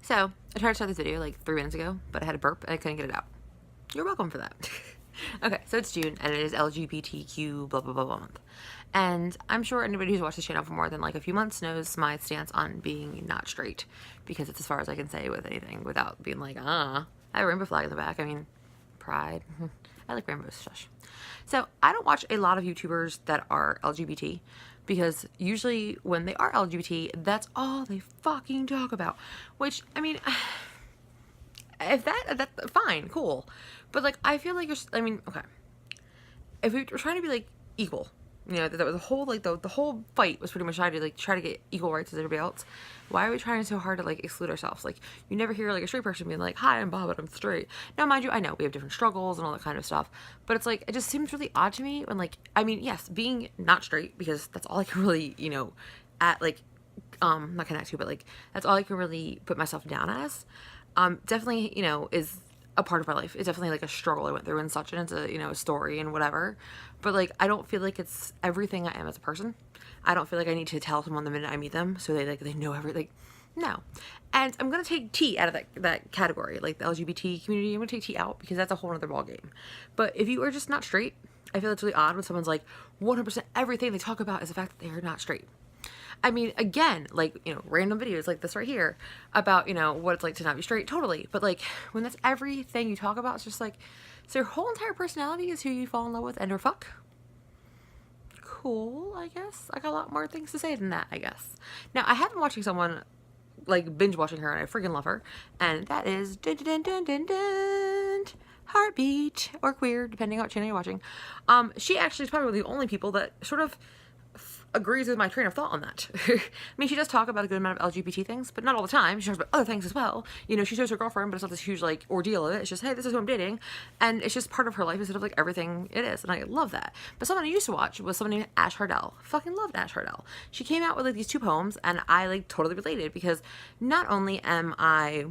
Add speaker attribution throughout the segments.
Speaker 1: So, I tried to start this video like 3 minutes ago, but I had a burp and I couldn't get it out. You're welcome for that. Okay, so it's June and it is LGBTQ blah blah blah blah month. And I'm sure anybody who's watched this channel for more than like a few months knows my stance on being not straight, because it's as far as I can say with anything without being like, I have a rainbow flag in the back. I mean, pride. I like rainbows, shush. So I don't watch a lot of YouTubers that are LGBT, because usually when they are LGBT, that's all they fucking talk about. Which, I mean, if that's fine, cool. But like, I feel like okay. If we were trying to be like equal, that was the whole like the whole fight was pretty much try to get equal rights as everybody else. Why are we trying so hard to like exclude ourselves? Like, you never hear like a straight person being like, "Hi, I'm Bob, but I'm straight." Now, mind you, I know we have different struggles and all that kind of stuff, but it's like, it just seems really odd to me when, like, I mean, yes, being not straight, because that's all I can really, at like, not connect to, but like, that's all I can really put myself down as. Definitely, is a part of my life. It's definitely like a struggle I went through and such, and it's a story and whatever. But like, I don't feel like it's everything I am as a person. I don't feel like I need to tell someone the minute I meet them so they know everything. No. And I'm gonna take T out of that category, like the LGBT community. I'm gonna take T out because that's a whole other ball game. But if you are just not straight, I feel it's really odd when someone's like 100% everything they talk about is the fact that they are not straight. I mean, again, like, random videos like this right here about, what it's like to not be straight, totally. But like, when that's everything you talk about, it's just like, so your whole entire personality is who you fall in love with and or fuck? Cool, I guess. I got a lot more things to say than that, I guess. Now, I have been watching someone, like, binge watching her, and I freaking love her, and that is dun, dun, dun, dun, dun, Heartbeat, or Queer, depending on what channel you're watching. She actually is probably one of the only people that sort of agrees with my train of thought on that. I mean, she does talk about a good amount of LGBT things, but not all the time. She talks about other things as well. She shows her girlfriend, but it's not this huge, like, ordeal of it. It's just, hey, this is who I'm dating. And it's just part of her life instead of, like, everything it is. And I love that. But someone I used to watch was someone named Ash Hardell. Fucking loved Ash Hardell. She came out with, like, these 2 poems, and I, like, totally related, because not only am I,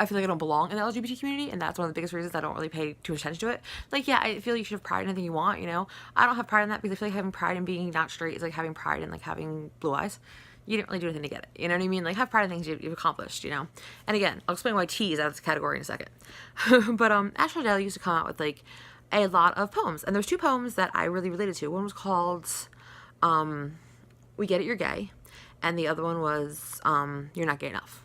Speaker 1: I feel like I don't belong in the LGBT community, and that's one of the biggest reasons I don't really pay too much attention to it. Like, yeah, I feel you should have pride in anything you want, I don't have pride in that, because I feel like having pride in being not straight is like having pride in, like, having blue eyes. You didn't really do anything to get it, you know what I mean? Like, have pride in things you've accomplished, And again, I'll explain why T is out of this category in a second. But Ash Hardell used to come out with, like, a lot of poems, and there's 2 poems that I really related to. One was called We Get It, You're Gay, and the other one was You're Not Gay Enough.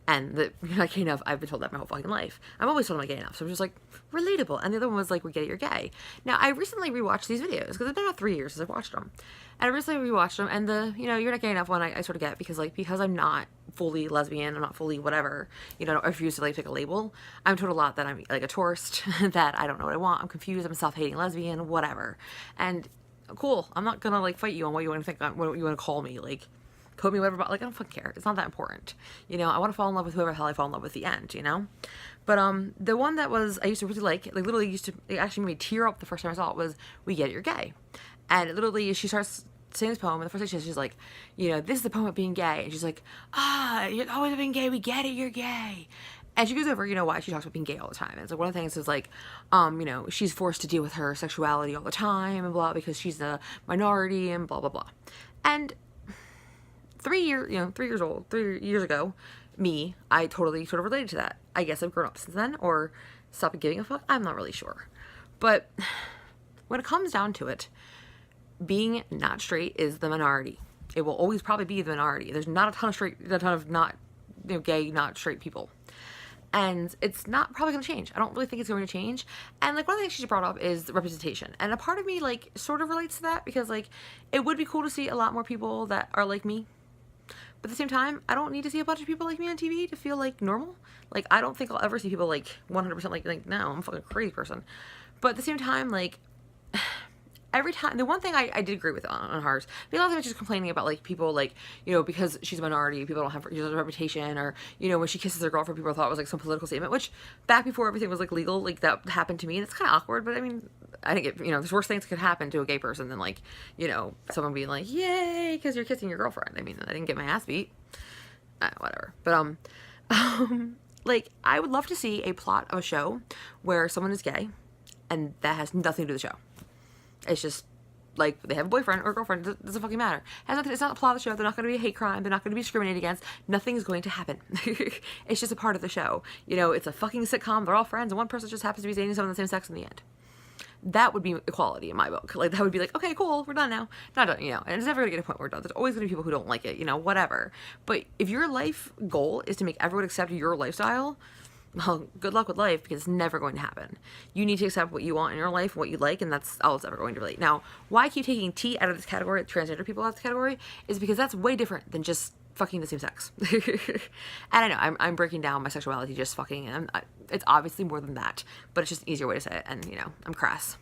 Speaker 1: And you're not gay enough, I've been told that my whole fucking life. I'm always told I'm not gay enough, so I'm just like, relatable. And the other one was like, We Get It, You're Gay. Now, I recently rewatched these videos, because it's been about 3 years since I've watched them. And I recently rewatched them, and the, You're Not Gay Enough one I sort of get, because I'm not fully lesbian, I'm not fully whatever, I refuse to, like, pick a label. I'm told a lot that I'm, like, a tourist, that I don't know what I want, I'm confused, I'm a self-hating lesbian, whatever. And, cool, I'm not gonna, like, fight you on what you want to think, on what you want to call me, like, code me whatever, but like, I don't fucking care. It's not that important. I want to fall in love with whoever the hell I fall in love with at the end, But the one that I used to really like literally it actually made me tear up the first time I saw it, was We Get It, You're Gay. And it literally, she starts saying this poem, and the first thing she's like, this is the poem of being gay. And she's like, you're always being gay, we get it, you're gay. And she goes over, why she talks about being gay all the time. And it's like, one of the things is like, she's forced to deal with her sexuality all the time and blah, because she's a minority and blah, blah, blah. And 3 years old, 3 years ago, I totally sort of related to that. I guess I've grown up since then, or stopped giving a fuck. I'm not really sure. But when it comes down to it, being not straight is the minority. It will always probably be the minority. There's not a ton of not, gay, not straight people. And it's not probably going to change. I don't really think it's going to change. And, like, one of the things she brought up is representation. And a part of me, like, sort of relates to that, because, like, it would be cool to see a lot more people that are like me. But at the same time, I don't need to see a bunch of people like me on TV to feel, like, normal. Like, I don't think I'll ever see people, like, 100% like, no, I'm a fucking crazy person. But at the same time, like, every time, the one thing I did agree with on hers, a lot of times she's complaining about, like, people, like, because she's a minority, people don't have a reputation, or, when she kisses her girlfriend, people thought it was, like, some political statement, which, back before everything was, like, legal, like, that happened to me, and it's kind of awkward, but, I mean, I think there's worse things that could happen to a gay person than, like, someone being like, yay, because you're kissing your girlfriend. I mean, I didn't get my ass beat. Whatever. But, like, I would love to see a plot of a show where someone is gay, and that has nothing to do with the show. It's just like they have a boyfriend or a girlfriend, it doesn't fucking matter. It's not the plot of the show. They're not going to be a hate crime. They're not going to be discriminated against. Nothing's going to happen. It's just a part of the show. You know, it's a fucking sitcom. They're all friends, and one person just happens to be dating someone of the same sex in the end. That would be equality in my book. Like, that would be like, okay, cool, we're done now. Not done, you know. And it's never going to get a point where we're done. There's always going to be people who don't like it, you know, whatever. But if your life goal is to make everyone accept your lifestyle, well, good luck with life, because it's never going to happen. You need to accept what you want in your life, what you like, and that's all it's ever going to relate. Now, why I keep taking T out of this category, transgender people out of this category, is because that's way different than just fucking the same sex. And I know I'm breaking down my sexuality just fucking, and it's obviously more than that, but it's just an easier way to say it, and, you know, I'm crass.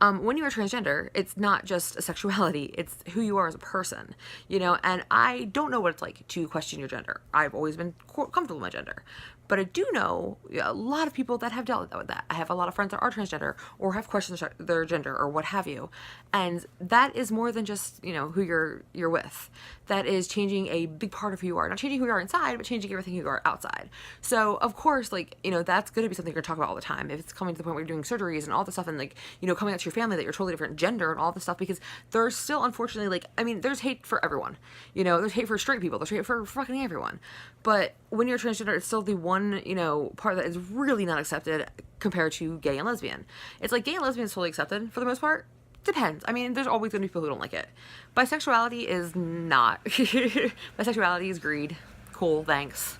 Speaker 1: When you are transgender, it's not just a sexuality, it's who you are as a person, you know, and I don't know what it's like to question your gender. I've always been comfortable with my gender, but I do know a lot of people that have dealt with that. I have a lot of friends that are transgender or have questioned their gender or what have you, and that is more than just, you know, who you're with. That is changing a big part of who you are, not changing who you are inside, but changing everything you are outside. So of course, like, you know, that's going to be something you're going to talk about all the time. If it's coming to the point where you're doing surgeries and all this stuff, and, like, you know, coming out to your family that you're totally different gender and all this stuff, because there's still, unfortunately, like, I mean, there's hate for everyone. You know, there's hate for straight people, there's hate for fucking everyone. But when you're transgender, it's still the one, you know, part that is really not accepted compared to gay and lesbian. It's like gay and lesbian is totally accepted for the most part. Depends. I mean, there's always going to be people who don't like it. Bisexuality is not. Bisexuality is greed. Cool, thanks.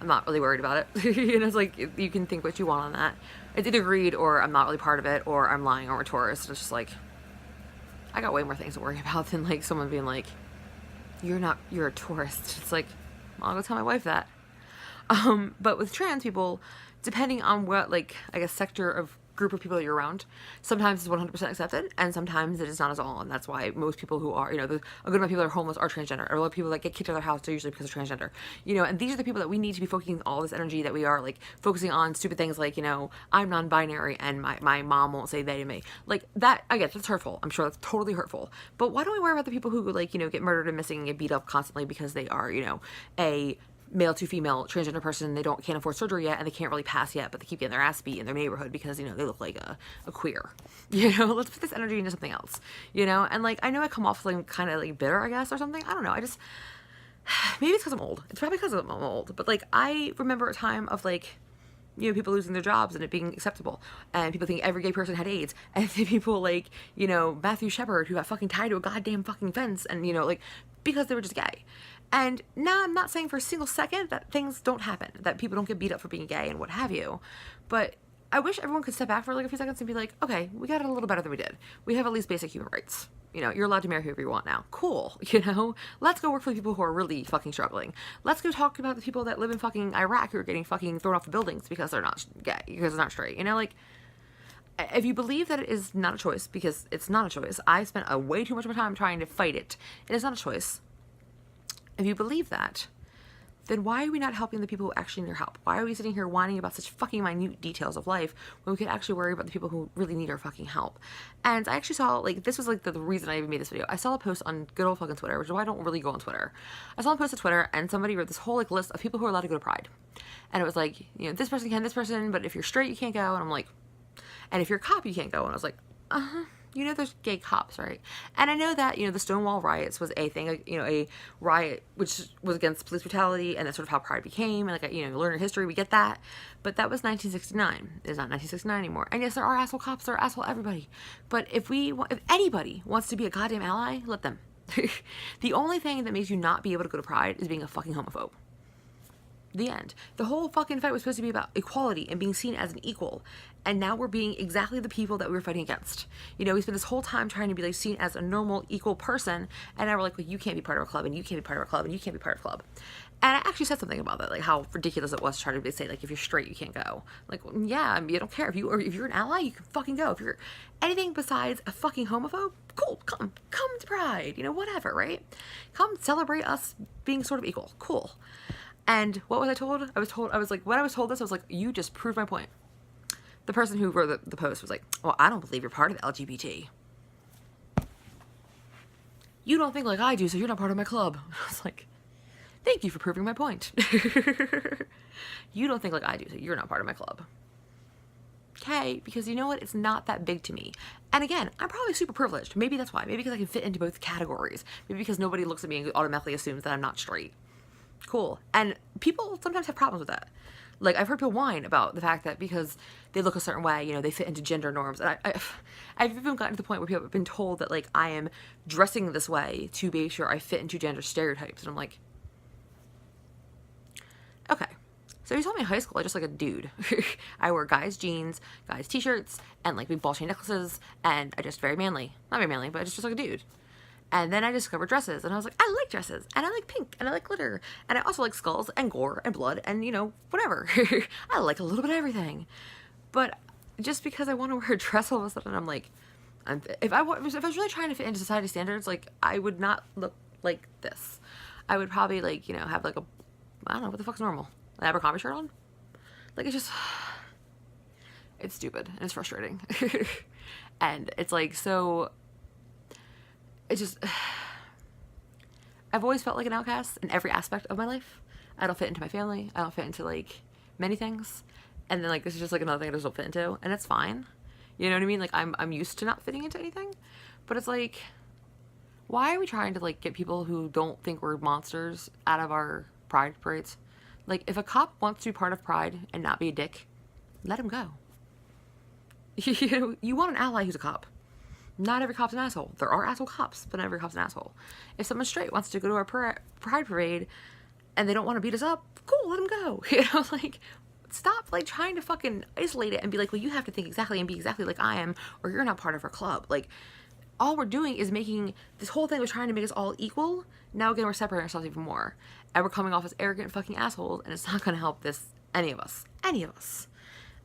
Speaker 1: I'm not really worried about it. You know, it's like, you can think what you want on that. It's either greed, or I'm not really part of it, or I'm lying, or a tourist. It's just like, I got way more things to worry about than, like, someone being like, you're a tourist. It's like, I'll go tell my wife that. But with trans people, depending on what, like, I guess, sector of group of people that you're around, sometimes it's 100% accepted, and sometimes it is not at all. And that's why most people who are, you know, a good amount of people that are homeless are transgender, or a lot of people that get kicked out of their house are usually because of transgender, you know. And these are the people that we need to be focusing all this energy that we are, like, focusing on stupid things like, you know, I'm non-binary and my mom won't say they to me, like that. I guess that's hurtful. I'm sure that's totally hurtful. But why don't we worry about the people who, like, you know, get murdered and missing and get beat up constantly because they are, you know, a male to female transgender person, they can't afford surgery yet, and they can't really pass yet, but they keep getting their ass beat in their neighborhood because, you know, they look like a queer. You know, let's put this energy into something else, you know. And, like, I know I come off like kind of like bitter, I guess, or something. I don't know. I just, maybe it's because I'm old. It's probably because I'm old. But, like, I remember a time of, like, you know, people losing their jobs and it being acceptable, and people thinking every gay person had AIDS, and people like, you know, Matthew Shepard, who got fucking tied to a goddamn fucking fence, and, you know, like, because they were just gay. And now I'm not saying for a single second that things don't happen, that people don't get beat up for being gay and what have you, but I wish everyone could step back for, like, a few seconds and be like, okay, we got it a little better than we did. We have at least basic human rights. You know, you're allowed to marry whoever you want now. Cool. You know, let's go work for the people who are really fucking struggling. Let's go talk about the people that live in fucking Iraq who are getting fucking thrown off the buildings because they're not gay, because they're not straight. You know, like, if you believe that it is not a choice, because it's not a choice, I spent a way too much of my time trying to fight it. It is not a choice. If you believe that, then why are we not helping the people who actually need our help? Why are we sitting here whining about such fucking minute details of life when we could actually worry about the people who really need our fucking help? And I actually saw, like, this was, like, the reason I even made this video. I saw a post on good old fucking Twitter, which is why I don't really go on Twitter. I saw a post on Twitter, and somebody wrote this whole, like, list of people who are allowed to go to Pride. And it was like, you know, this person can, this person, but if you're straight, you can't go. And I'm like, and if you're a cop, you can't go. And I was like, you know, there's gay cops, right? And I know that, you know, the Stonewall riots was a thing, you know, a riot which was against police brutality, and that's sort of how Pride became, and, like, you know, you learn your history, we get that. But that was 1969. It's not 1969 anymore. And yes, there are asshole cops, there are asshole everybody. But if anybody wants to be a goddamn ally, let them. The only thing that makes you not be able to go to Pride is being a fucking homophobe. The end. The whole fucking fight was supposed to be about equality and being seen as an equal. And now we're being exactly the people that we were fighting against. You know, we spent this whole time trying to be, like, seen as a normal, equal person. And now we're like, well, you can't be part of a club, and you can't be part of a club, and you can't be part of a club. And I actually said something about that, like, how ridiculous it was to try to say, like, if you're straight, you can't go. Like, well, yeah, I mean, I don't care. If you're an ally, you can fucking go. If you're anything besides a fucking homophobe, cool, come to Pride. You know, whatever, right? Come celebrate us being sort of equal. Cool. And what was I told? When I was told this, I was like, you just proved my point. The person who wrote the post was like, well, I don't believe you're part of the LGBT. You don't think like I do, so you're not part of my club. I was like, thank you for proving my point. You don't think like I do, so you're not part of my club. okay, because you know what? It's not that big to me. And again, I'm probably super privileged. Maybe that's why. Maybe because I can fit into both categories. Maybe because nobody looks at me and automatically assumes that I'm not straight. Cool. And people sometimes have problems with that. Like, I've heard people whine about the fact that because they look a certain way, you know, they fit into gender norms. And I've even gotten to the point where people have been told that, like, I am dressing this way to be sure I fit into gender stereotypes. And I'm like, okay. So you told me in high school I just like a dude. I wear guys' jeans, guys' t-shirts, and like big ball chain necklaces, and I just very manly. Not very manly, but I just like a dude. And then I discovered dresses, and I was like, I like dresses, and I like pink, and I like glitter, and I also like skulls, and gore, and blood, and, you know, whatever. I like a little bit of everything. But just because I want to wear a dress all of a sudden, I'm like, if I was really trying to fit into society standards, like, I would not look like this. I would probably, like, you know, have like a, I don't know, what the fuck's normal? An Abercrombie shirt on? Like, it's just, it's stupid, and it's frustrating. And it's like, so... It's just, I've always felt like an outcast in every aspect of my life. I don't fit into my family. I don't fit into, like, many things. And then, like, this is just, like, another thing I just don't fit into. And it's fine. You know what I mean? Like, I'm used to not fitting into anything. But it's like, why are we trying to, like, get people who don't think we're monsters out of our pride parades? Like, if a cop wants to be part of pride and not be a dick, let him go. You want an ally who's a cop. Not every cop's an asshole. There are asshole cops, but not every cop's an asshole. If someone straight wants to go to our pride parade and they don't want to beat us up, cool, let them go. You know, like, stop, like, trying to fucking isolate it and be like, well, you have to think exactly and be exactly like I am, or you're not part of our club. Like, all we're doing is making, this whole thing was trying to make us all equal. Now, again, we're separating ourselves even more. And we're coming off as arrogant fucking assholes, and it's not going to help this, any of us. Any of us.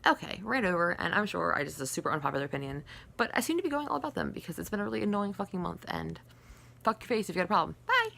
Speaker 1: Okay, right over, and I'm sure I just a super unpopular opinion, but I seem to be going all about them because it's been a really annoying fucking month, and fuck your face if you got a problem. Bye!